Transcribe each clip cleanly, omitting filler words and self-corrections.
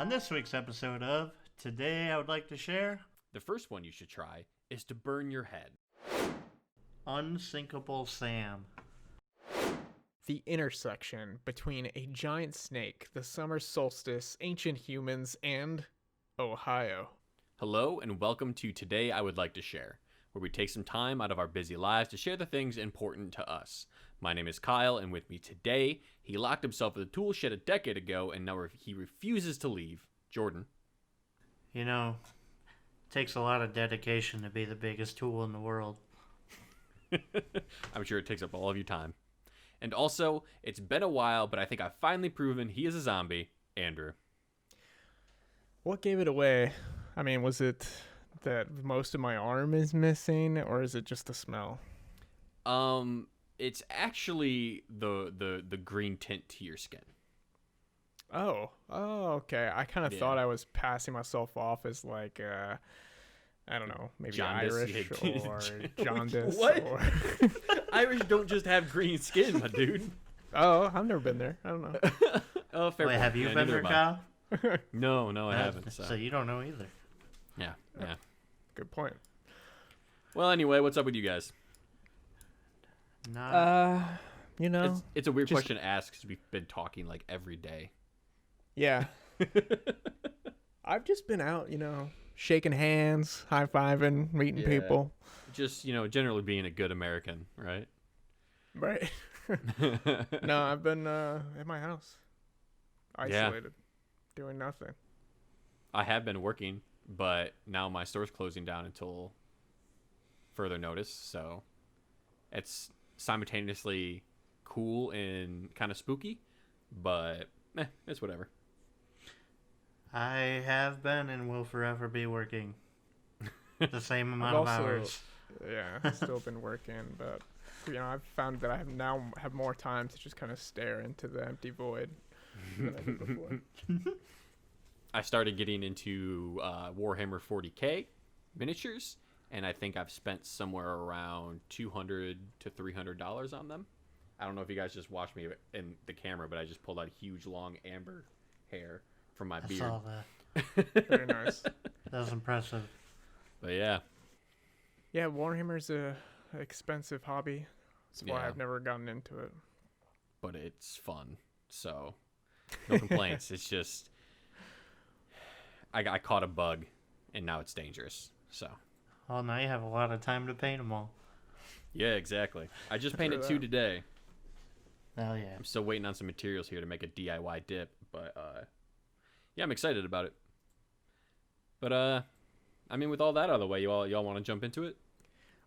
On this week's episode of Today I Would Like to Share, The first one you should try is to burn your head. Unsinkable Sam. The intersection between a giant snake, the summer solstice, ancient humans, and Ohio. Hello and welcome to Today I Would Like to Share, where we take some time out of our busy lives to share the things important to us. My name is Kyle, and with me today, he locked himself in the tool shed a decade ago, and now he refuses to leave. Jordan. You know, it takes a lot of dedication to be the biggest tool in the world. I'm sure it takes up all of your time. And also, it's been a while, but I think I've finally proven he is a zombie. Andrew. What gave it away? I mean, was it that most of my arm is missing, or is it just the smell? It's actually the green tint to your skin. Oh, okay. I kind of thought I was passing myself off as like, I don't know, maybe Jaundice, Irish or jaundice. What? Or... Irish don't just have green skin, my dude. Oh, I've never been there. I don't know. Oh, fair Wait, point. have you Yeah, been neither there, have I. Kyle? No, I haven't. So you don't know either. Yeah. Good point. Well, anyway, what's up with you guys? It's a weird just- question to ask because we've been talking like every day. Yeah. I've just been out, shaking hands, high-fiving, meeting people. Just, generally being a good American, right? Right. No, I've been at my house, isolated, doing nothing. I have been working, but now my store's closing down until further notice, so it's simultaneously cool and kind of spooky, but it's whatever. I have been and will forever be working the same amount I've of also, hours. Yeah, still been working, but I've found that I have more time to just kind of stare into the empty void than I did before. I started getting into Warhammer 40K miniatures, and I think I've spent somewhere around $200 to $300 on them. I don't know if you guys just watched me in the camera, but I just pulled out a huge long amber hair from my I beard. saw that. Very nice. That was impressive. But yeah. Yeah, Warhammer's a expensive hobby. That's why Yeah. I've never gotten into it. But it's fun, so no complaints. It's just I caught a bug, and now it's dangerous. So Well, now you have a lot of time to paint them all. yeah, exactly. I just painted that. 2 today. Hell yeah. I'm still waiting on some materials here to make a DIY dip, but yeah, I'm excited about it. But I mean, with all that out of the way, y'all want to jump into it?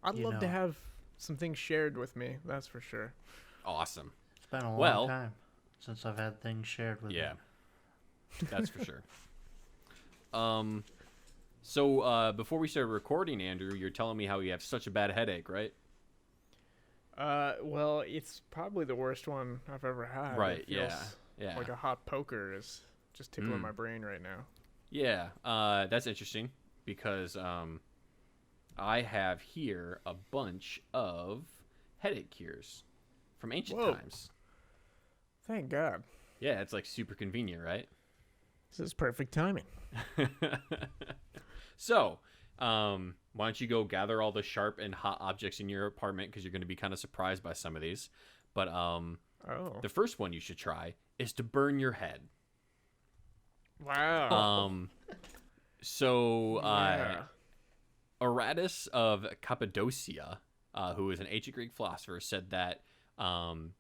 I'd You love to know. have some things shared with me, that's for sure. Awesome. It's been a long Well- time since I've had things shared with Yeah, me. that's for sure. So before we started recording, Andrew, you're telling me how you have such a bad headache, right? Well, it's probably the worst one I've ever had. Right. It feels Yeah. like a hot poker is just tickling my brain right now. Yeah, that's interesting because I have here a bunch of headache cures from ancient Whoa. times. Thank God. Yeah, it's like super convenient, right? This is perfect timing. So, why don't you go gather all the sharp and hot objects in your apartment because you're going to be kind of surprised by some of these. But Oh. the first one you should try is to burn your head. Wow. So Yeah. Aratus of Cappadocia, who is an ancient Greek philosopher, said that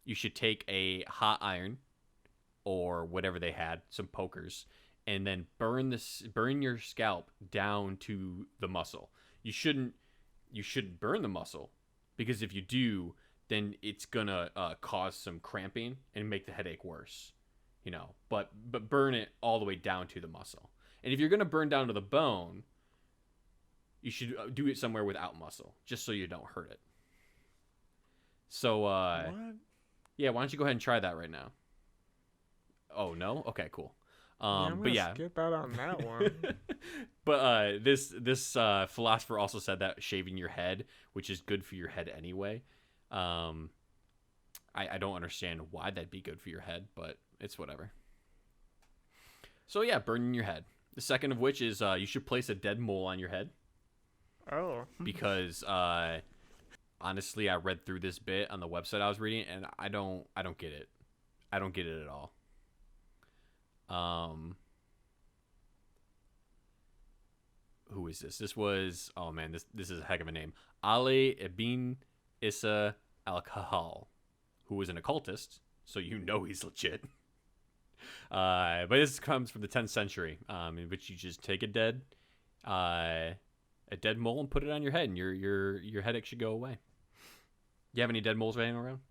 you should take a hot iron or whatever they had, some pokers, and then burn your scalp down to the muscle. You shouldn't burn the muscle because if you do, then it's gonna cause some cramping and make the headache worse. But burn it all the way down to the muscle. And if you're gonna burn down to the bone, you should do it somewhere without muscle, just so you don't hurt it. So, What? yeah, why don't you go ahead and try that right now? Oh, no? Okay, cool. I'm but gonna yeah. skip out on that one. But this philosopher also said that shaving your head, which is good for your head anyway. I don't understand why that'd be good for your head, but it's whatever. So yeah, burning your head. The second of which is you should place a dead mole on your head Oh. because honestly, I read through this bit on the website I was reading, and I don't get it. I don't get it at all. Who is this? This was, oh man, this is a heck of a name. Ali ibn Isa al-Kahal, who was an occultist, so you know he's legit. But this comes from the 10th century, in which you just take a dead mole and put it on your head, and your headache should go away. You have any dead moles hanging around?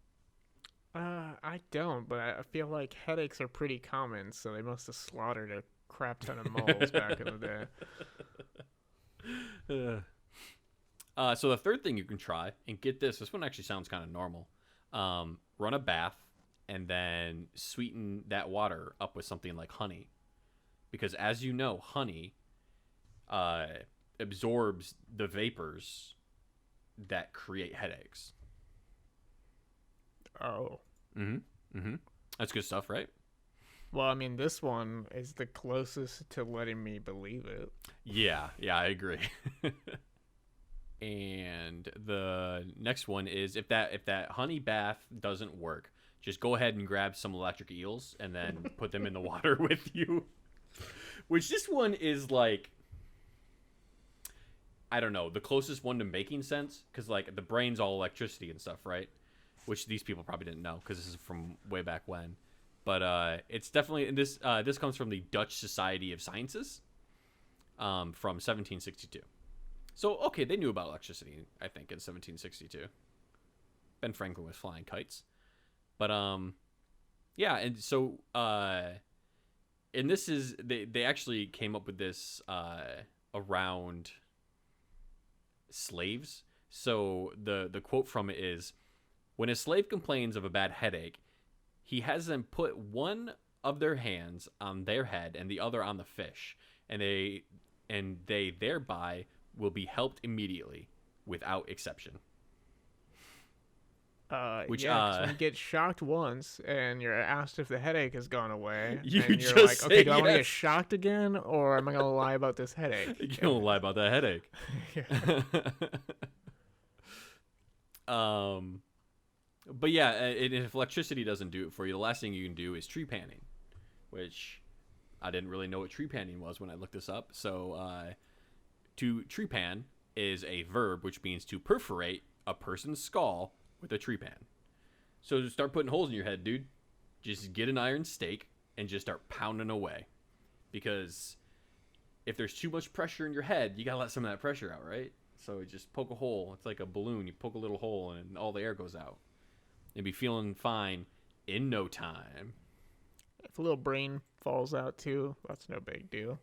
I don't, but I feel like headaches are pretty common, so they must have slaughtered a crap ton of moles back in the day. So the third thing you can try, and get this one actually sounds kind of normal. Run a bath and then sweeten that water up with something like honey. Because as you know, honey absorbs the vapors that create headaches. Oh. That's good stuff, right? Well, I mean, this one is the closest to letting me believe it. Yeah, I agree. And the next one is if that honey bath doesn't work, just go ahead and grab some electric eels and then put them in the water with you. Which this one is like, I don't know, the closest one to making sense, because like the brain's all electricity and stuff, right? Which these people probably didn't know because this is from way back when. But it's definitely, and this comes from the Dutch Society of Sciences from 1762. So, okay, they knew about electricity, I think, in 1762. Ben Franklin was flying kites. But, yeah, and so, and this is, they actually came up with this around slaves. So, the quote from it is, when a slave complains of a bad headache, he has them put one of their hands on their head and the other on the fish, and they thereby will be helped immediately, without exception. Which, yeah, 'cause when you get shocked once and you're asked if the headache has gone away, you and you're just like, okay, say do I want to yes. get shocked again, or am I going to lie about this headache? You don't lie about that headache. But yeah, if electricity doesn't do it for you, the last thing you can do is tree panning, which I didn't really know what tree panning was when I looked this up. So to trepan is a verb which means to perforate a person's skull with a tree pan. So to start putting holes in your head, dude, just get an iron stake and just start pounding away. Because if there's too much pressure in your head, you gotta let some of that pressure out, right? So just poke a hole. It's like a balloon. You poke a little hole and all the air goes out. You'll be feeling fine in no time. If a little brain falls out too, that's no big deal.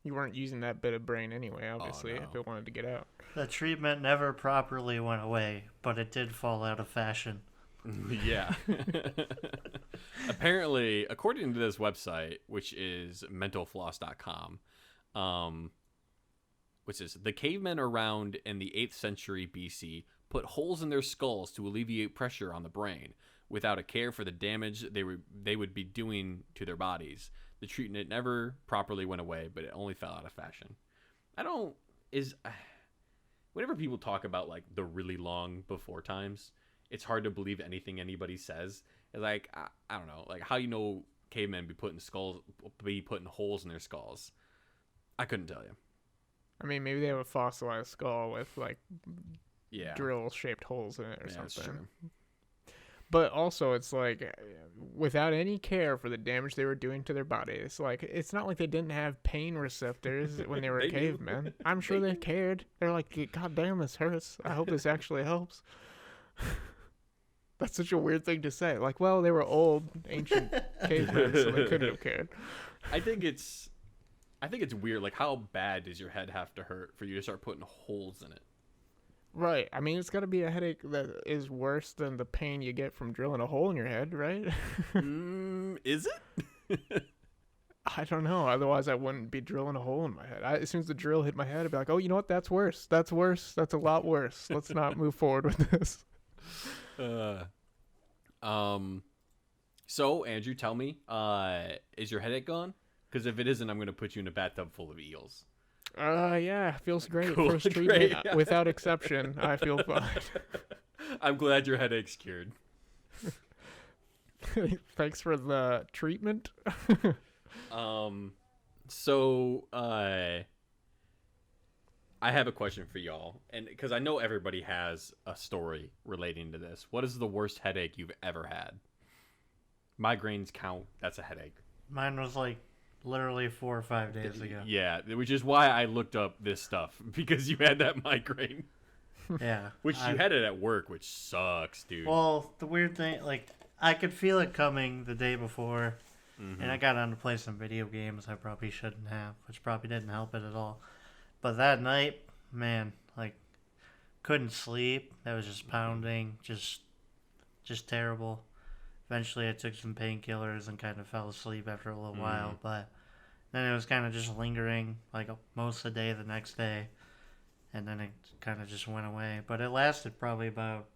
You weren't using that bit of brain anyway, obviously, no. if it wanted to get out. The treatment never properly went away, but it did fall out of fashion. Yeah. Apparently, according to this website, which is mentalfloss.com, which is the cavemen around in the 8th century BC put holes in their skulls to alleviate pressure on the brain without a care for the damage they would be doing to their bodies. The treatment never properly went away, but it only fell out of fashion. Whenever people talk about like the really long before times, it's hard to believe anything anybody says. It's like, I don't know, like how you know cavemen be putting holes in their skulls. I couldn't tell you. I mean, maybe they have a fossilized skull with like Yeah. drill-shaped holes in it or That's something. true. But also, it's like, without any care for the damage they were doing to their body. It's like, it's not like they didn't have pain receptors when they were They knew. cavemen. I'm sure they cared. They're like, God damn, this hurts. I hope this actually helps. That's such a weird thing to say. Like, well, they were old, ancient cavemen, so they couldn't have cared. I think it's weird. Like, how bad does your head have to hurt for you to start putting holes in it? Right. I mean, it's got to be a headache that is worse than the pain you get from drilling a hole in your head, right? Is it? I don't know. Otherwise, I wouldn't be drilling a hole in my head. As soon as the drill hit my head, I'd be like, oh, you know what? That's worse. That's worse. That's a lot worse. Let's not move forward with this. So, Andrew, tell me, is your headache gone? Because if it isn't, I'm going to put you in a bathtub full of eels. Yeah, feels great. Cool, First treatment, great. without exception. I feel fine. I'm glad your headache's cured. Thanks for the treatment. So, I have a question for y'all, and because I know everybody has a story relating to this. What is the worst headache you've ever had? Migraines count. That's a headache. Mine was like literally 4 or 5 days ago. Yeah, which is why I looked up this stuff, because you had that migraine. Yeah. Which you had it at work, which sucks, dude. Well, the weird thing, like, I could feel it coming the day before, Mm-hmm. and I got on to play some video games I probably shouldn't have, which probably didn't help it at all. But that night, man, like, couldn't sleep. That was just pounding, just terrible. Eventually, I took some painkillers and kind of fell asleep after a little while, but then it was kind of just lingering, like, most of the day the next day, and then it kind of just went away. But it lasted probably about,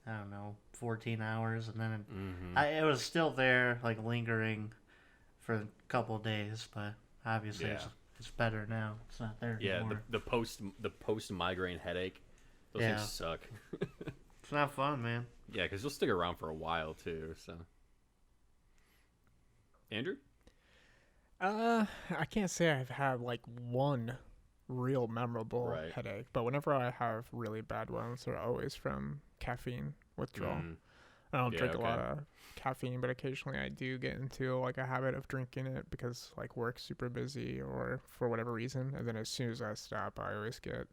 I don't know, 14 hours, and then it was still there, like, lingering for a couple of days, but obviously it's better now. It's not there anymore. the post migraine headache, those things suck. It's not fun, man. Yeah, because you'll stick around for a while too. So, Andrew, I can't say I've had like one real memorable headache, but whenever I have really bad ones, they're always from caffeine withdrawal. I don't drink a lot of caffeine, but occasionally I do get into like a habit of drinking it because like work's super busy or for whatever reason. And then as soon as I stop, I always get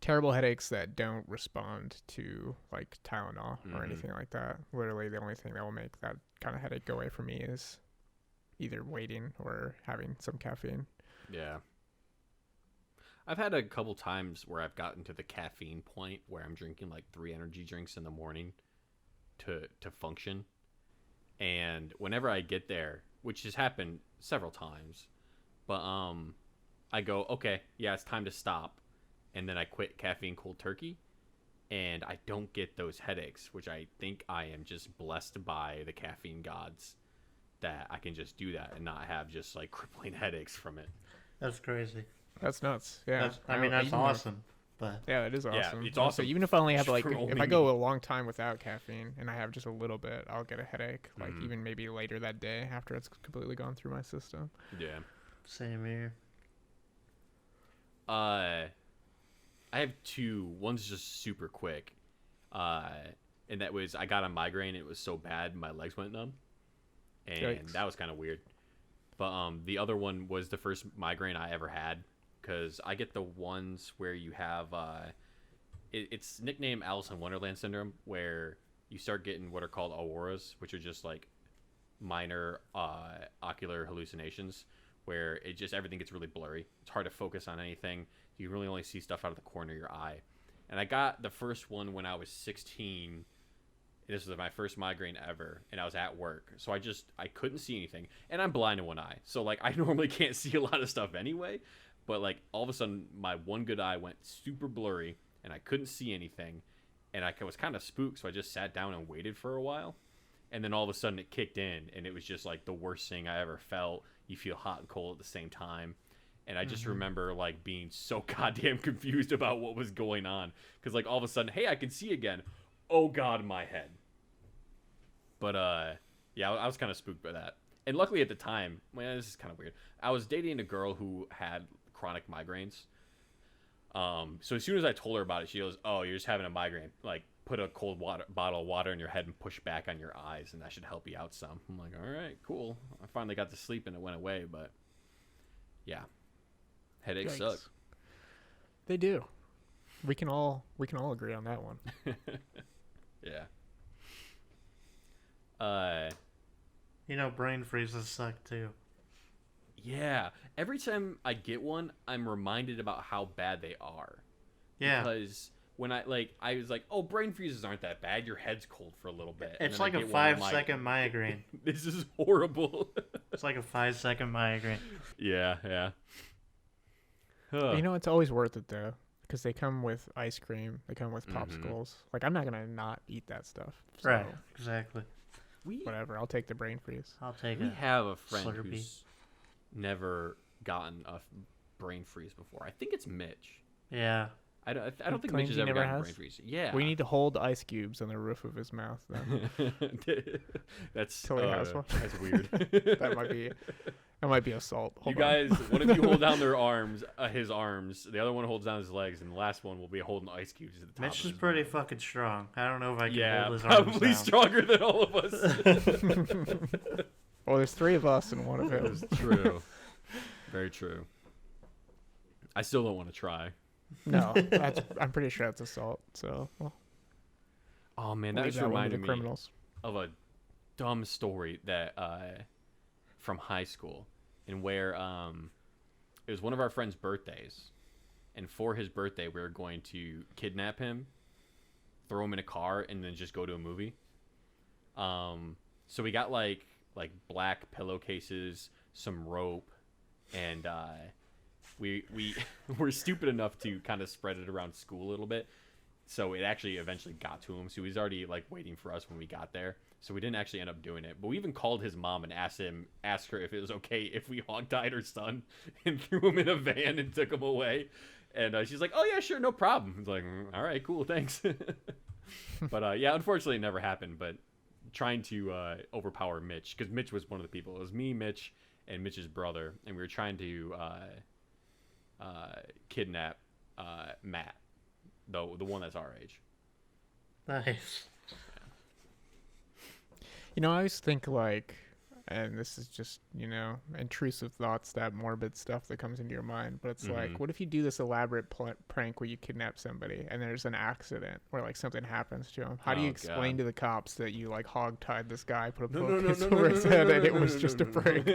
terrible headaches that don't respond to like Tylenol or anything like that. Literally the only thing that will make that kind of headache go away for me is either waiting or having some caffeine. Yeah. I've had a couple times where I've gotten to the caffeine point where I'm drinking like 3 energy drinks in the morning to function. And whenever I get there, which has happened several times, but I go, okay, yeah, it's time to stop. And then I quit caffeine cold turkey, and I don't get those headaches, which I think I am just blessed by the caffeine gods that I can just do that and not have just like crippling headaches from it. That's crazy. That's nuts. Yeah. That's awesome. But yeah, it is awesome. Yeah, it's awesome. So even if I only have like, For only if I go a long time without caffeine and I have just a little bit, I'll get a headache. Like even maybe later that day after it's completely gone through my system. Yeah. Same here. I have 2. One's just super quick. And that was, I got a migraine. It was so bad, my legs went numb. And Yikes. that was kind of weird. But the other one was the first migraine I ever had. Because I get the ones where you have, it's nicknamed Alice in Wonderland syndrome, where you start getting what are called auroras, which are just like minor ocular hallucinations, where it just, everything gets really blurry. It's hard to focus on anything. You really only see stuff out of the corner of your eye. And I got the first one when I was 16. This was my first migraine ever, and I was at work. So I couldn't see anything. And I'm blind in one eye. So, like, I normally can't see a lot of stuff anyway. But, like, all of a sudden, my one good eye went super blurry, and I couldn't see anything. And I was kind of spooked, so I just sat down and waited for a while. And then all of a sudden, it kicked in, and it was just, like, the worst thing I ever felt. You feel hot and cold at the same time. And I just remember, like, being so goddamn confused about what was going on. Because, like, all of a sudden, hey, I can see again. Oh, God, my head. But, yeah, I was kind of spooked by that. And luckily at the time, man, this is kind of weird. I was dating a girl who had chronic migraines. So as soon as I told her about it, she goes, oh, you're just having a migraine. Like, put a cold bottle of water in your head and push back on your eyes, and that should help you out some. I'm like, all right, cool. I finally got to sleep, and it went away, but, yeah. Headaches suck. They do. We can all agree on that one. Yeah. Brain freezes suck too. Yeah. Every time I get one, I'm reminded about how bad they are. Yeah. Because when I was like, oh, brain freezes aren't that bad. Your head's cold for a little bit. It's like a 5-second migraine. This is horrible. It's like a 5-second migraine. Yeah, yeah. It's always worth it though, because they come with ice cream. They come with popsicles. Like, I'm not gonna not eat that stuff. So. Right. Exactly. whatever. I'll take the brain freeze. I'll take We it. have a friend Slurpee. who's never gotten a brain freeze before. I think it's Mitch. Yeah. I don't think claims Mitch has he ever never gotten a has? brain freeze. Yeah. We need to hold ice cubes on the roof of his mouth then. That's Till he has one. That's weird. That might be assault. You Hold on. guys, one of you hold down their arms, his arms. The other one holds down his legs, and the last one will be holding ice cubes at the top. Mitch of is his pretty mouth. fucking strong. I don't know if I can Yeah, hold his arms probably down. stronger than all of us. Well, there's 3 of us and one of him. That's true. Very true. I still don't want to try. No, I'm pretty sure that's assault. So, well, Oh man, that leave just that one to reminded the me criminals. of a dumb story that from high school, and where it was one of our friends' birthdays, and for his birthday we were going to kidnap him, throw him in a car, and then just go to a movie. So we got like black pillowcases, some rope, and we were stupid enough to kind of spread it around school a little bit. So it actually eventually got to him. So he was already like waiting for us when we got there. So we didn't actually end up doing it. But we even called his mom and asked her if it was okay if we hogtied her son and threw him in a van and took him away. And she's like, "Oh yeah, sure, no problem." It's like, "All right, cool, thanks." But yeah, unfortunately, it never happened. But trying to overpower Mitch, because Mitch was one of the people. It was me, Mitch, and Mitch's brother, and we were trying to kidnap Matt, though the one that's our age. Nice. You know, I always think like, and this is just, intrusive thoughts, that morbid stuff that comes into your mind. But it's like, what if you do this elaborate prank where you kidnap somebody and there's an accident where like something happens to him? How do you explain to the cops that you like hog-tied this guy, put a pillowcase over his head, and it was just a prank?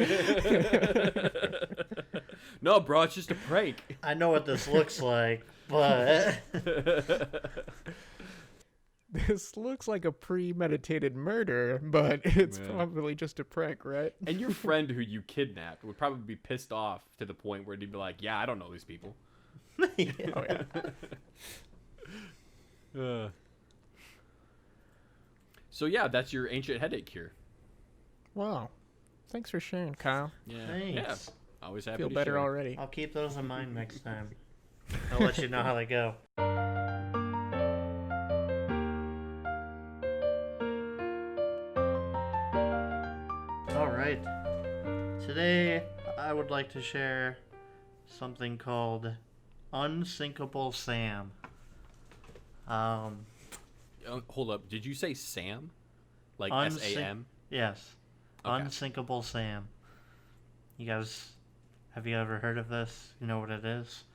No, bro, it's just a prank. I know what this looks like, but This looks like a premeditated murder, but it's probably just a prank, right? And your friend who you kidnapped would probably be pissed off to the point where he'd be like, "Yeah, I don't know these people." yeah. Oh yeah. So yeah, that's your ancient headache cure. Wow. Thanks for sharing, Kyle. Yeah. Thanks. Yeah. Always happy Feel to better share. already. I'll keep those in mind next time. I'll let you know how they go. All right. Today, I would like to share something called Unsinkable Sam. Hold up. Did you say Sam? Like SAM? Yes. Okay. Unsinkable Sam. You guys, have you ever heard of this? You know what it is?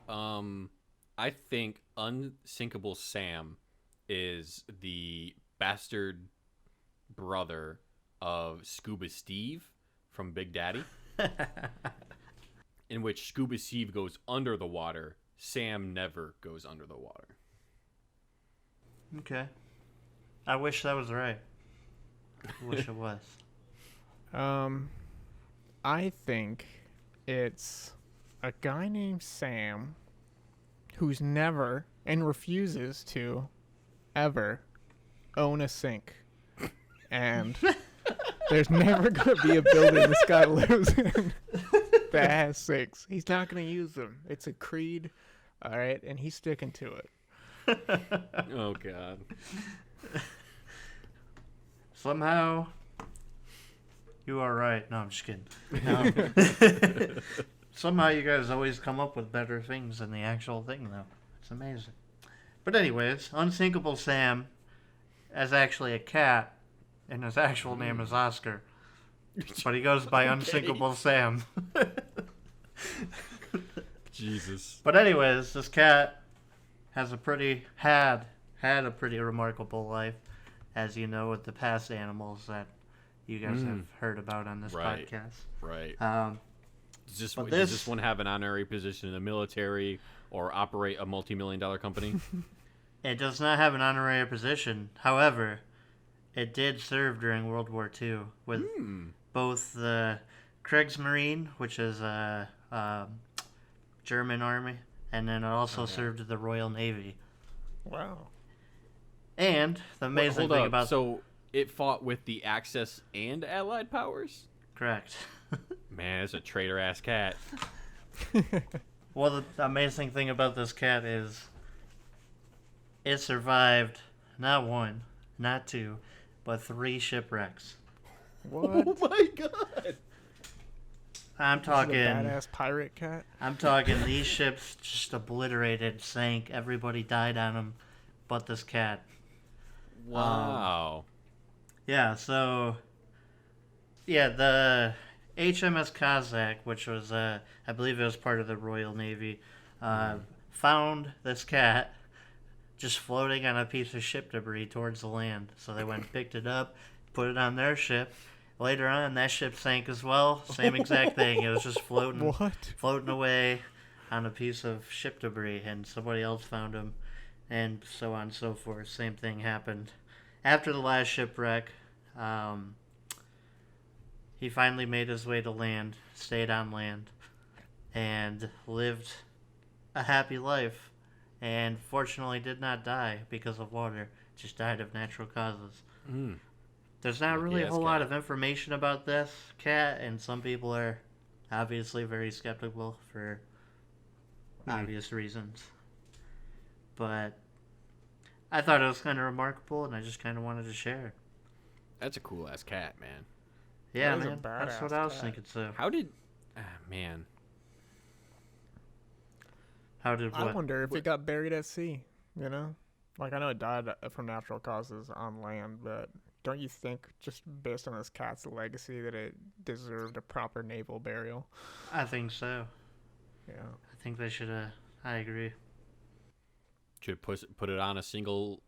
I think Unsinkable Sam is the bastard brother of Scuba Steve from Big Daddy, in which Scuba Steve goes under the water. Sam never goes under the water. Okay. I wish that was right. I wish it was. I think it's a guy named Sam who's never and refuses to ever own a sink. And there's never going to be a building this guy lives in that has sinks. He's not going to use them. It's a creed, all right? And he's sticking to it. Oh, God. Somehow, you are right. No, I'm just kidding. Somehow you guys always come up with better things than the actual thing, though. It's amazing. But anyways, Unsinkable Sam is actually a cat, and his actual name is Oscar. But he goes by Unsinkable Sam. Jesus. But anyways, this cat has had a pretty remarkable life, as you know, with the past animals that you guys have heard about on this podcast. Right. Does But this one have an honorary position in the military or operate a multi-million-dollar company? It does not have an honorary position. However, it did serve during World War II with both the Kriegsmarine, which is a German army, and then it also served the Royal Navy. Wow. And the amazing Hold thing up. about So it fought with the Axis and Allied powers? Correct. Man, it's a traitor-ass cat. Well, the amazing thing about this cat is it survived not one, not two, but 3 shipwrecks. What? Oh my god! I'm talking badass pirate cat. I'm talking these ships just obliterated, sank, everybody died on them, but this cat. Wow. Yeah, so the HMS Kazakh, which was I believe it was part of the Royal Navy, found this cat just floating on a piece of ship debris towards the land. So they went and picked it up, put it on their ship. Later on, that ship sank as well. Same exact thing. It was just floating away on a piece of ship debris, and somebody else found him, and so on and so forth. Same thing happened. After the last shipwreck, he finally made his way to land, stayed on land, and lived a happy life, and fortunately did not die because of water, just died of natural causes. There's not really a whole lot of information about this cat, and some people are obviously very skeptical for obvious reasons. But I thought it was kind of remarkable, and I just kind of wanted to share it. That's a cool-ass cat, man. Yeah, man. That's what I was thinking, so. How did... man. How did what? I wonder if it got buried at sea, you know? Like, I know it died from natural causes on land, but don't you think, just based on this cat's legacy, that it deserved a proper naval burial? I think so. Yeah. I think they should have... I agree. Should put it on a single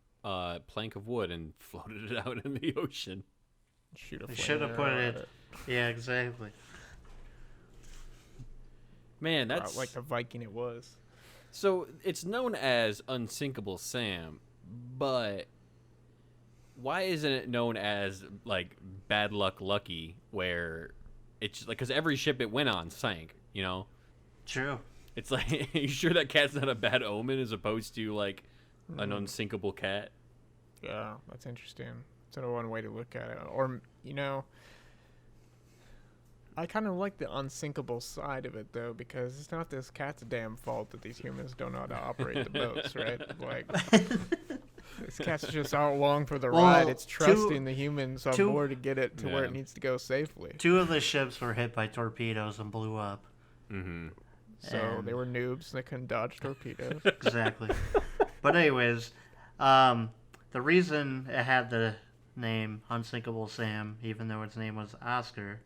plank of wood and floated it out in the ocean. They should have put it... Yeah, exactly. Man, that's... like the Viking it was. So, it's known as Unsinkable Sam, but why isn't it known as, like, Bad Luck Lucky, where it's like, because every ship it went on sank, you know? True. It's like, are you sure that cat's not a bad omen as opposed to, like, an unsinkable cat? Yeah, that's interesting. It's one way to look at it. Or, you know, I kind of like the unsinkable side of it, though, because it's not this cat's damn fault that these humans don't know how to operate the boats, right? Like, this cat's just out along for the ride. It's trusting the humans on board to get it to where it needs to go safely. 2 of the ships were hit by torpedoes and blew up. Mm-hmm. So they were noobs. They couldn't dodge torpedoes. Exactly. But anyways, the reason it had the name Unsinkable Sam, even though its name was Oscar,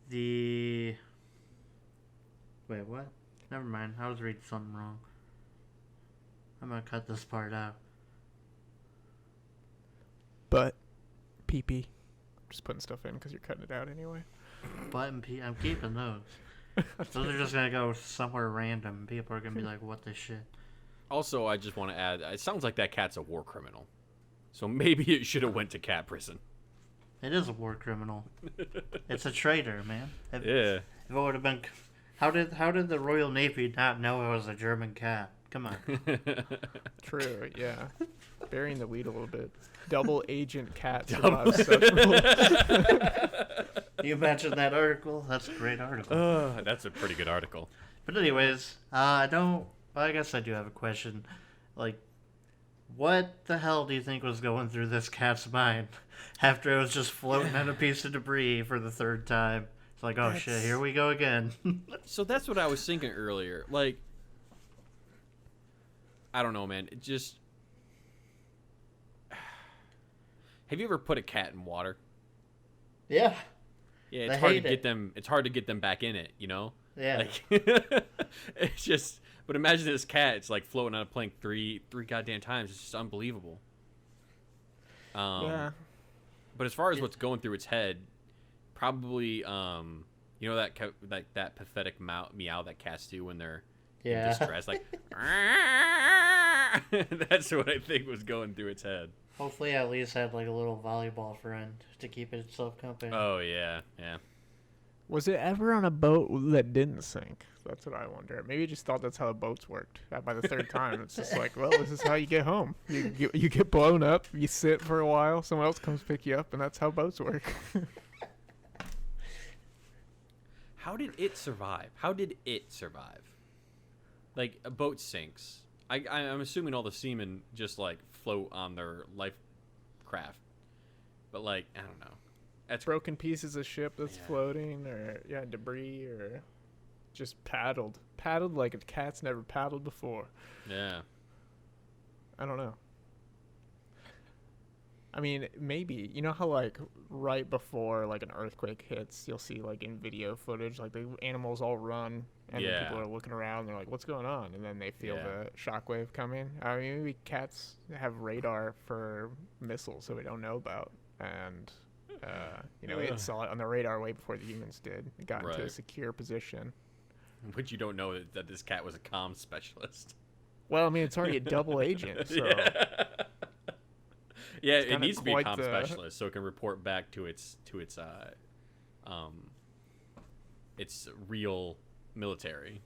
wait, what? Never mind. I was reading something wrong. I'm gonna cut this part out. But PP. Just putting stuff in because you're cutting it out anyway. Button P. I'm keeping those. Those are just gonna go somewhere random. People are gonna be like, "What the shit?" Also, I just want to add, it sounds like that cat's a war criminal, so maybe it should have went to cat prison. It is a war criminal. It's a traitor, man. If it would have been, how did the Royal Navy not know it was a German cat? Come on. True. Yeah. Burying the lead a little bit. Double agent cat survives such rules. You mentioned that article. That's a great article. That's a pretty good article. But anyways, I guess I do have a question. Like, what the hell do you think was going through this cat's mind after it was just floating on a piece of debris for the 3rd time? It's like, oh shit, here we go again. So that's what I was thinking earlier. Like, I don't know, man. It just... Have you ever put a cat in water? Yeah. Yeah, it's hard to get them. It's hard to get them back in it, you know. Yeah. Like, it's just. But imagine this cat. It's like floating on a plank three goddamn times. It's just unbelievable. Yeah. But as far as what's going through its head, probably you know that pathetic meow that cats do when they're in distress, like. That's what I think was going through its head. Hopefully, at least had like a little volleyball friend to keep itself company. Oh yeah. Was it ever on a boat that didn't sink? That's what I wonder. Maybe he just thought that's how the boats worked. By the third time, it's just like, well, this is how you get home. You get blown up, you sit for a while, someone else comes pick you up, and that's how boats work. How did it survive? Like, a boat sinks. I'm assuming all the seamen just, like, float on their life craft. But, like, I don't know. That's broken pieces of ship that's floating, or debris, or just paddled like a cat's never paddled before. Yeah. I don't know. I mean, maybe, you know how, like, right before, like, an earthquake hits, you'll see, like, in video footage, like, the animals all run, and then people are looking around, and they're like, what's going on? And then they feel the shockwave coming. I mean, maybe cats have radar for missiles that we don't know about, and, it saw it on the radar way before the humans did. It got into a secure position. But you don't know that this cat was a comm specialist. Well, I mean, it's already a double agent, so... Yeah, it needs to be a comm specialist so it can report back to its real military.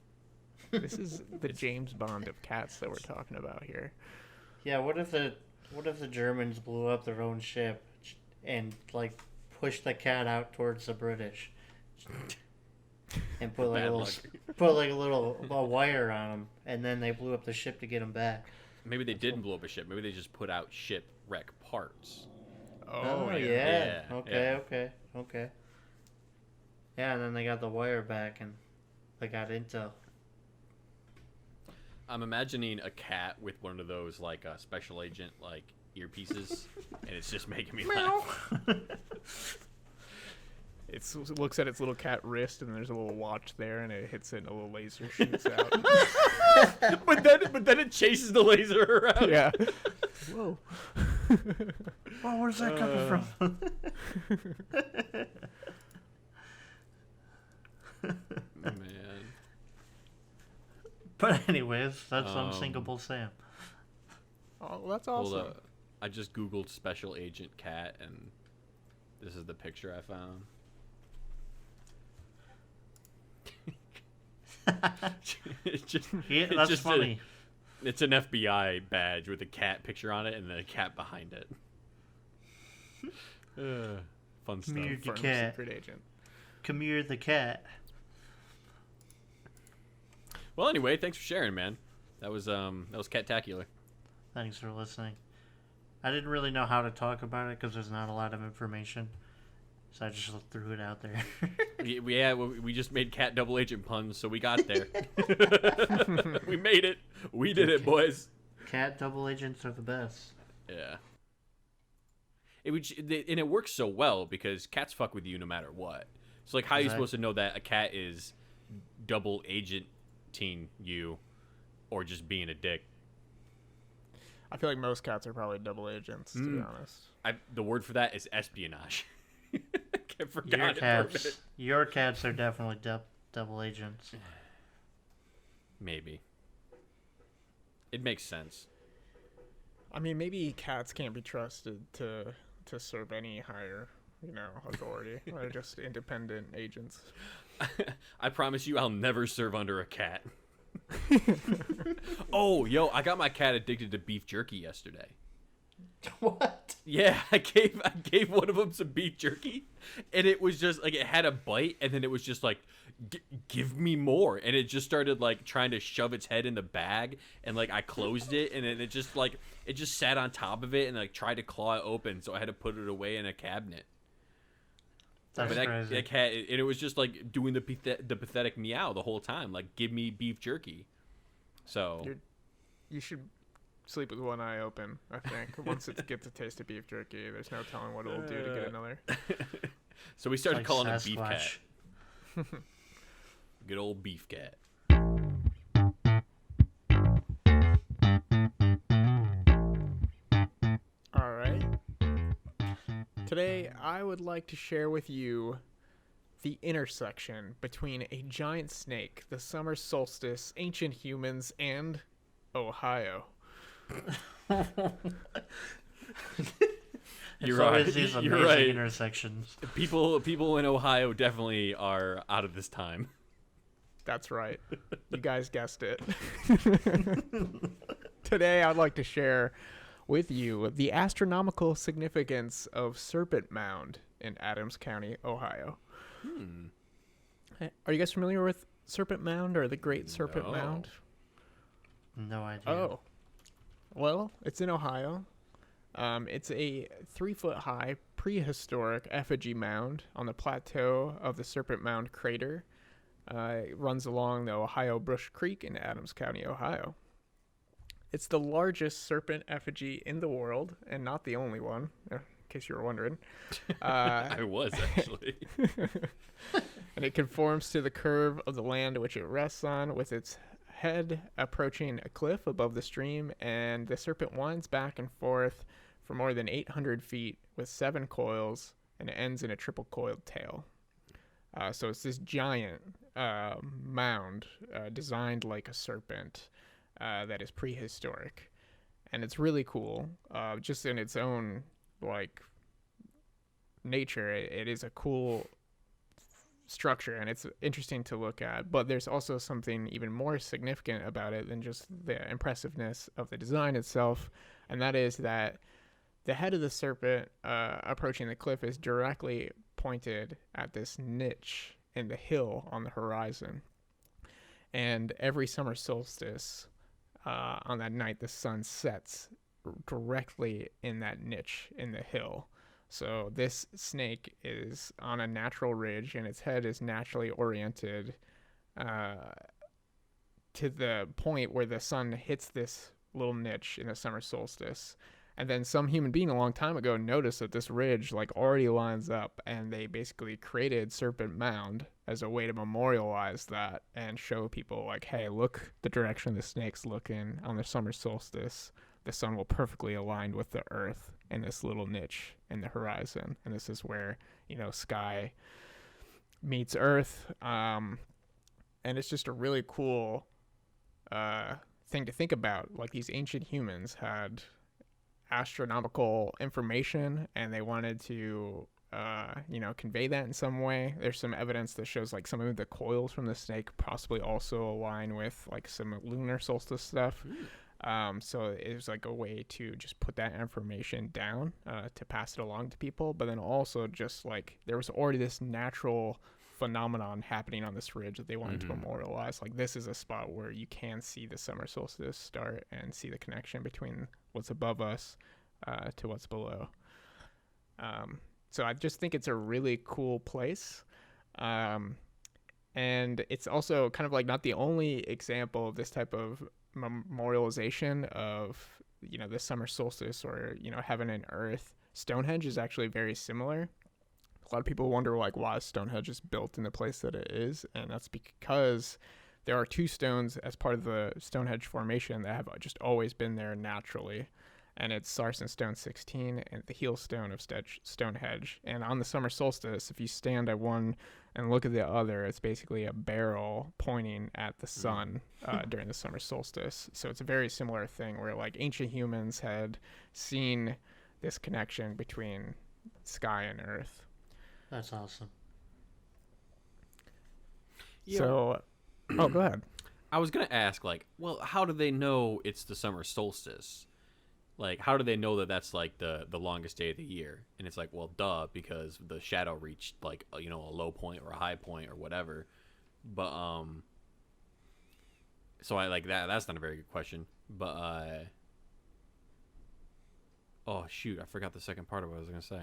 This is the James Bond of cats that we're talking about here. Yeah, what if the Germans blew up their own ship and like pushed the cat out towards the British and put like a little wire on them, and then they blew up the ship to get them back. Maybe they didn't blow up a ship. Maybe they just put out shipwreck parts. Oh yeah. Okay. Yeah, and then they got the wire back, and they got intel. I'm imagining a cat with one of those like special agent like earpieces, and it's just making me laugh. It looks at its little cat wrist, and there's a little watch there, and it hits it, and a little laser shoots out. but then it chases the laser around. Yeah. Whoa. Well, where's that coming from? Man. But anyways, that's Unsinkable Sam. Oh, that's awesome. Hold up. I just googled special agent cat, and this is the picture I found. That's funny. It's an FBI badge with a cat picture on it and a cat behind it. Fun stuff. Come here, the cat. Secret agent. Come here, the cat. Well, anyway, thanks for sharing, man. That was cat-tacular. Thanks for listening. I didn't really know how to talk about it because there's not a lot of information, so I just threw it out there. we just made cat double agent puns, so we got there. We made it. We did it, boys. Cat double agents are the best. Yeah. And it works so well because cats fuck with you no matter what. So, like, how are you supposed to know that a cat is double agenting you or just being a dick? I feel like most cats are probably double agents, to be honest. The word for that is espionage. I forgot your cats are definitely double agents. Maybe. It makes sense. I mean, maybe cats can't be trusted to serve any higher, authority. They're just independent agents. I promise you I'll never serve under a cat. Oh, yo, I got my cat addicted to beef jerky yesterday. What? Yeah, I gave one of them some beef jerky, and it was just like it had a bite, and then it was just like, give me more, and it just started like trying to shove its head in the bag, and like I closed it, and then it just sat on top of it and like tried to claw it open, so I had to put it away in a cabinet. That's crazy. That cat, and it was just like doing the pathetic meow the whole time, like give me beef jerky. So you should sleep with one eye open. I think once it gets a taste of beef jerky, there's no telling what it'll do to get another. So we started calling him Beef Sasquatch. Cat. Good old Beef Cat. All right. Today, I would like to share with you the intersection between a giant snake, the summer solstice, ancient humans, and Ohio. You're right. These amazing You're right. intersections. People in Ohio definitely are out of this time. That's right. You guys guessed it. Today, I'd like to share with you the astronomical significance of Serpent Mound in Adams County, Ohio. Are you guys familiar with Serpent Mound or the Great Serpent Mound? No idea. Oh. Well, it's in Ohio. It's a 3-foot-high prehistoric effigy mound on the plateau of the Serpent Mound crater. It runs along the Ohio Brush Creek in Adams County, Ohio. It's the largest serpent effigy in the world, and not the only one, in case you were wondering. I was, actually. And it conforms to the curve of the land which it rests on, with its head approaching a cliff above the stream, and the serpent winds back and forth for more than 800 feet with 7 coils, and it ends in a triple coiled tail. So it's this giant mound designed like a serpent that is prehistoric, and it's really cool. Just in its own like nature, it is a cool structure, and it's interesting to look at. But there's also something even more significant about it than just the impressiveness of the design itself, and that is that the head of the serpent approaching the cliff is directly pointed at this niche in the hill on the horizon. And every summer solstice, on that night, the sun sets directly in that niche in the hill. So this snake is on a natural ridge, and its head is naturally oriented to the point where the sun hits this little niche in the summer solstice. And then some human being a long time ago noticed that this ridge like already lines up, and they basically created Serpent Mound as a way to memorialize that and show people like, hey, look the direction the snake's looking on the summer solstice. The sun will perfectly align with the earth in this little niche in the horizon. And this is where, sky meets earth. And it's just a really cool thing to think about. Like, these ancient humans had astronomical information, and they wanted to convey that in some way. There's some evidence that shows like some of the coils from the snake possibly also align with like some lunar solstice stuff. So it was like a way to just put that information down to pass it along to people. But then also just like there was already this natural phenomenon happening on this ridge that they wanted to memorialize. Like, this is a spot where you can see the summer solstice start and see the connection between what's above us to what's below. So I just think it's a really cool place. And it's also kind of like not the only example of this type of memorialization of, the summer solstice or, heaven and earth. Stonehenge is actually very similar. A lot of people wonder like why Stonehenge is built in the place that it is, and that's because there are 2 stones as part of the Stonehenge formation that have just always been there naturally, and it's Sarsen Stone 16 and the heel stone of Stonehenge. And on the summer solstice, if you stand at one and look at the other, it's basically a barrel pointing at the sun during the summer solstice. So it's a very similar thing where like ancient humans had seen this connection between sky and earth. That's awesome. Yeah. So, go ahead. I was gonna ask, like, well, how do they know it's the summer solstice? Like, how do they know that that's like the longest day of the year? And it's like, well, duh, because the shadow reached like a low point or a high point or whatever. But so I like that. That's not a very good question. But oh shoot, I forgot the second part of what I was gonna say.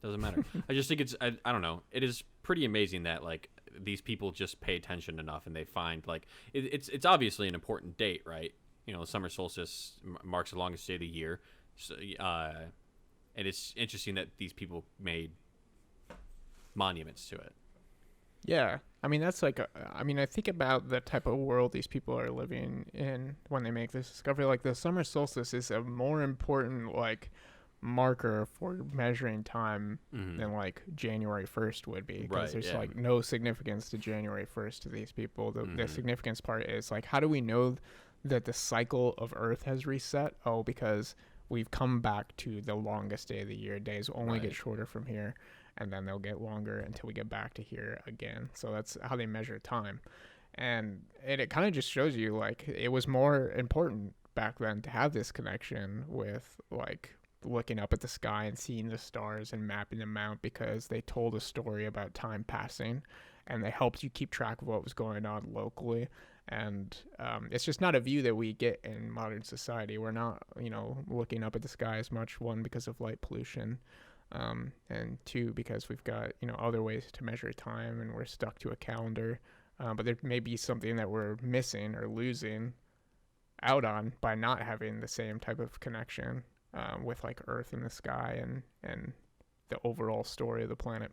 Doesn't matter. I just think I don't know. It is pretty amazing that like these people just pay attention enough, and they find like it's obviously an important date, right? Summer solstice marks the longest day of the year. So, and it's interesting that these people made monuments to it. Yeah. I mean, that's like, I think about the type of world these people are living in when they make this discovery. Like, the summer solstice is a more important, like, marker for measuring time than like January 1st would be, because there's like no significance to January 1st to these people. The significance part is like, how do we know that the cycle of Earth has reset? Oh, because we've come back to the longest day of the year. Days only get shorter from here, and then they'll get longer until we get back to here again. So that's how they measure time. And it kind of just shows you like it was more important back then to have this connection with like looking up at the sky and seeing the stars and mapping them out, because they told a story about time passing and they helped you keep track of what was going on locally. And it's just not a view that we get in modern society. We're not, looking up at the sky as much, one, because of light pollution, and two, because we've got, other ways to measure time and we're stuck to a calendar. But there may be something that we're missing or losing out on by not having the same type of connection with like Earth and the sky and the overall story of the planet.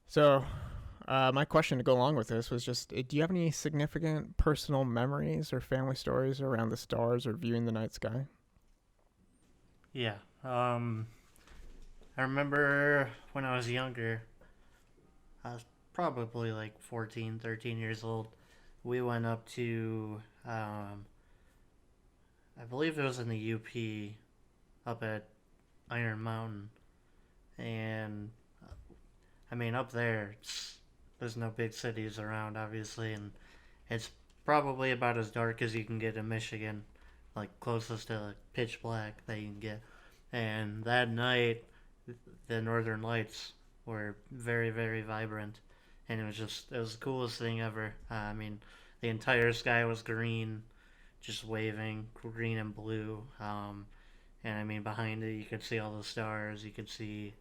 So my question to go along with this was just, do you have any significant personal memories or family stories around the stars or viewing the night sky? Yeah. I remember when I was younger, I was probably like 14, 13 years old. We went up to, I believe it was in the UP up at Iron Mountain. And, I mean, up there, there's no big cities around, obviously, and it's probably about as dark as you can get in Michigan, like closest to like pitch black that you can get. And that night, the Northern Lights were very, very vibrant, and it was the coolest thing ever. I mean, the entire sky was green, just waving, green and blue. And I mean, behind it, you could see all the stars. You could see,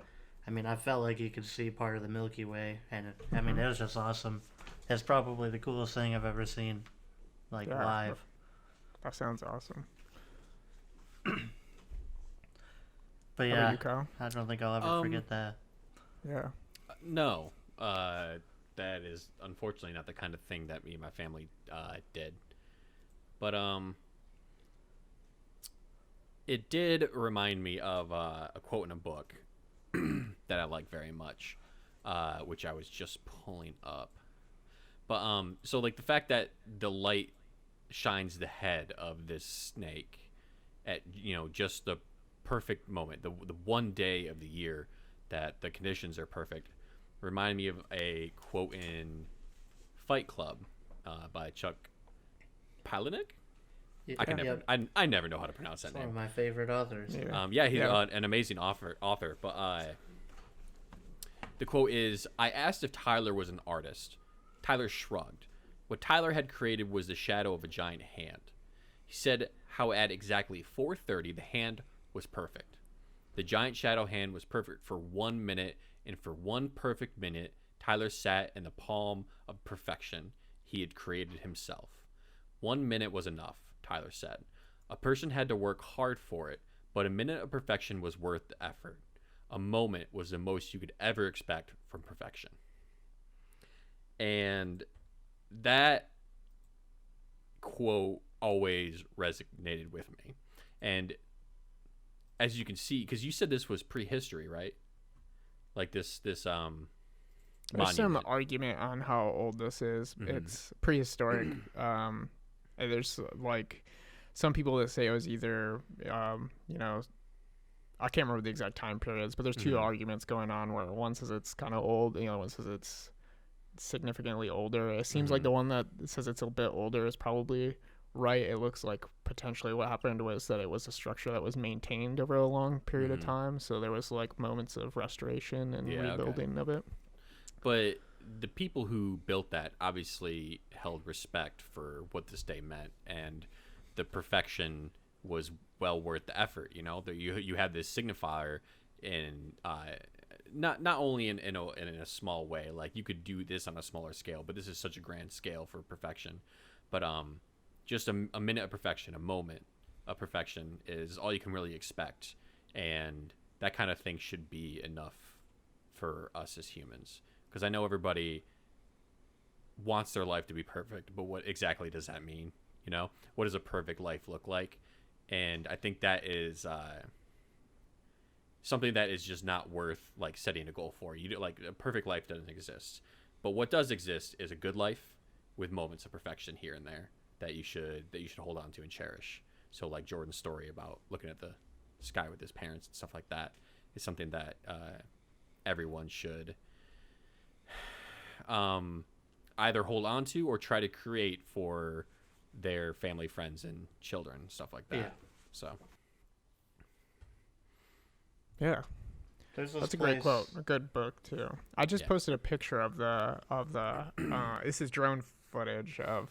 I mean, I felt like you could see part of the Milky Way, and it was just awesome. It's probably the coolest thing I've ever seen, like, live. That sounds awesome. But How yeah, about you, Kyle? I don't think I'll ever forget that. Yeah. No, that is unfortunately not the kind of thing that me and my family did. But it did remind me of a quote in a book that I like very much, which I was just pulling up. But so like the fact that the light shines the head of this snake at just the perfect moment, the one day of the year that the conditions are perfect, remind me of a quote in Fight Club by Chuck Palahniuk. Yeah, I never know how to pronounce that it's name. one of my favorite authors. He's an amazing author. But the quote is, "I asked if Tyler was an artist. Tyler shrugged. What Tyler had created was the shadow of a giant hand. He said how at exactly 4:30 the hand was perfect. The giant shadow hand was perfect for 1 minute, and for one perfect minute, Tyler sat in the palm of perfection he had created himself. 1 minute was enough," Tyler said. "A person had to work hard for it, but a minute of perfection was worth the effort. A moment was the most you could ever expect from perfection." And that quote always resonated with me. And as you can see, because you said this was prehistory, right? Like this There's monument. some argument on how old this is. Mm-hmm. It's prehistoric. There's like some people that say it was either, I can't remember the exact time periods, but there's two arguments going on where one says it's kind of old, the other one says it's significantly older. It seems like the one that says it's a bit older is probably right. It looks like potentially what happened was that it was a structure that was maintained over a long period of time, so there was like moments of restoration and rebuilding of it. But the people who built that obviously held respect for what this day meant, and the perfection was well worth the effort. You had this signifier in not only in a small way, like you could do this on a smaller scale, but this is such a grand scale for perfection. But just a minute of perfection, a moment of perfection is all you can really expect, and that kind of thing should be enough for us as humans. Because I know everybody wants their life to be perfect, but what exactly does that mean? What does a perfect life look like? And I think that is something that is just not worth like setting a goal for. Like a perfect life doesn't exist, but what does exist is a good life with moments of perfection here and there that you should hold on to and cherish. So like Jordan's story about looking at the sky with his parents and stuff like that is something that everyone should either hold on to or try to create for their family, friends, and children, stuff like that. Yeah. So. Yeah. That's a great quote. A good book too. I just posted a picture of the this is drone footage of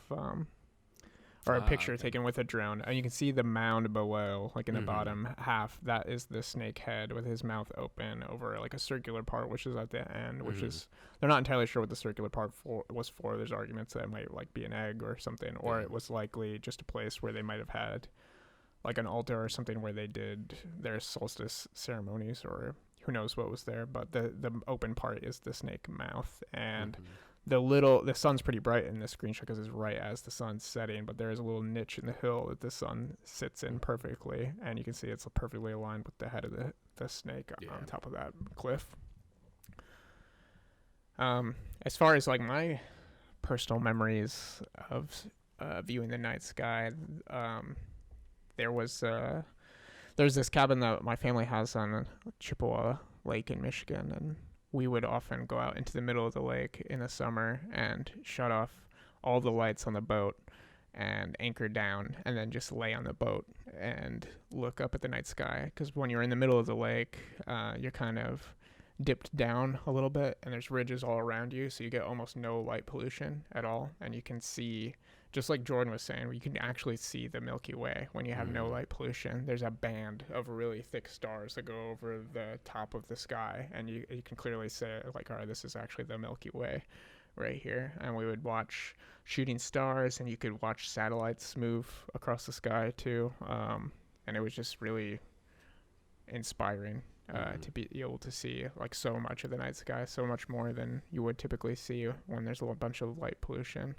or a picture taken with a drone, and you can see the mound below, like in the bottom half. That is the snake head with his mouth open over like a circular part, which is at the end, which is they're not entirely sure what the circular part was for. There's arguments that it might like be an egg or something, or it was likely just a place where they might have had like an altar or something where they did their solstice ceremonies, or who knows what was there. But the open part is the snake mouth, and the sun's pretty bright in this screenshot because it's right as the sun's setting, but there is a little niche in the hill that the sun sits in perfectly, and you can see it's perfectly aligned with the head of the snake on top of that cliff. As far as like my personal memories of viewing the night sky, there's this cabin that my family has on Chippewa Lake in Michigan, and we would often go out into the middle of the lake in the summer and shut off all the lights on the boat and anchor down, and then just lay on the boat and look up at the night sky. Because when you're in the middle of the lake, you're kind of dipped down a little bit, and there's ridges all around you, so you get almost no light pollution at all, and you can see, just like Jordan was saying, you can actually see the Milky Way when you have no light pollution. There's a band of really thick stars that go over the top of the sky, and you can clearly say, like, all right, this is actually the Milky Way right here. And we would watch shooting stars, and you could watch satellites move across the sky too, and it was just really inspiring to be able to see like so much of the night sky, so much more than you would typically see when there's a bunch of light pollution.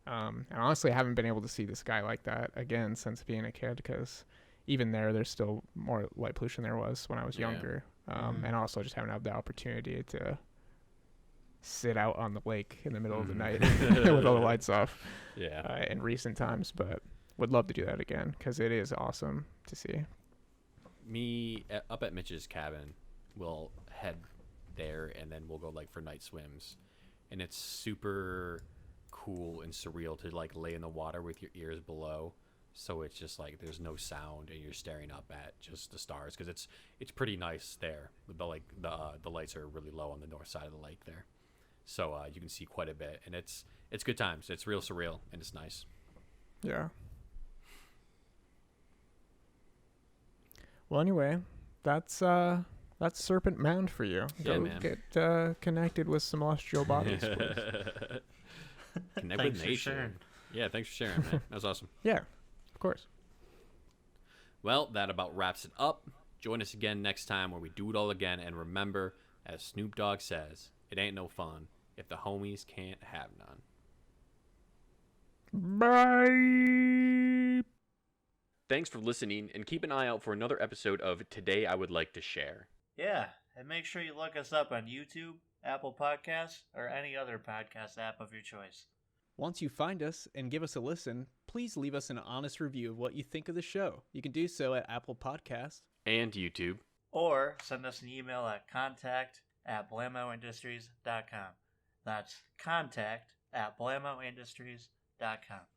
And honestly, I haven't been able to see the sky like that again since being a kid, because even there's still more light pollution than there was when I was younger. And also just haven't had the opportunity to sit out on the lake in the middle of the night with all the lights off in recent times, but would love to do that again because it is awesome to see. Me up at Mitch's cabin, we'll head there and then we'll go like for night swims, and it's super cool and surreal to like lay in the water with your ears below, so it's just like there's no sound and you're staring up at just the stars, because it's pretty nice there. The lights are really low on the north side of the lake there, so you can see quite a bit, and it's good times. It's real surreal and it's nice. Yeah. Well, anyway, that's Serpent Mound for you. Go get connected with some celestial bodies, please. Connect with nature. Yeah, thanks for sharing, man. That was awesome. Yeah, of course. Well, that about wraps it up. Join us again next time where we do it all again. And remember, as Snoop Dogg says, it ain't no fun if the homies can't have none. Bye. Thanks for listening, and keep an eye out for another episode of Today I Would Like to Share. Yeah, and make sure you look us up on YouTube, Apple Podcasts, or any other podcast app of your choice. Once you find us and give us a listen, please leave us an honest review of what you think of the show. You can do so at Apple Podcasts and YouTube. Or send us an email at contact@blamoindustries.com. That's contact@blamoindustries.com.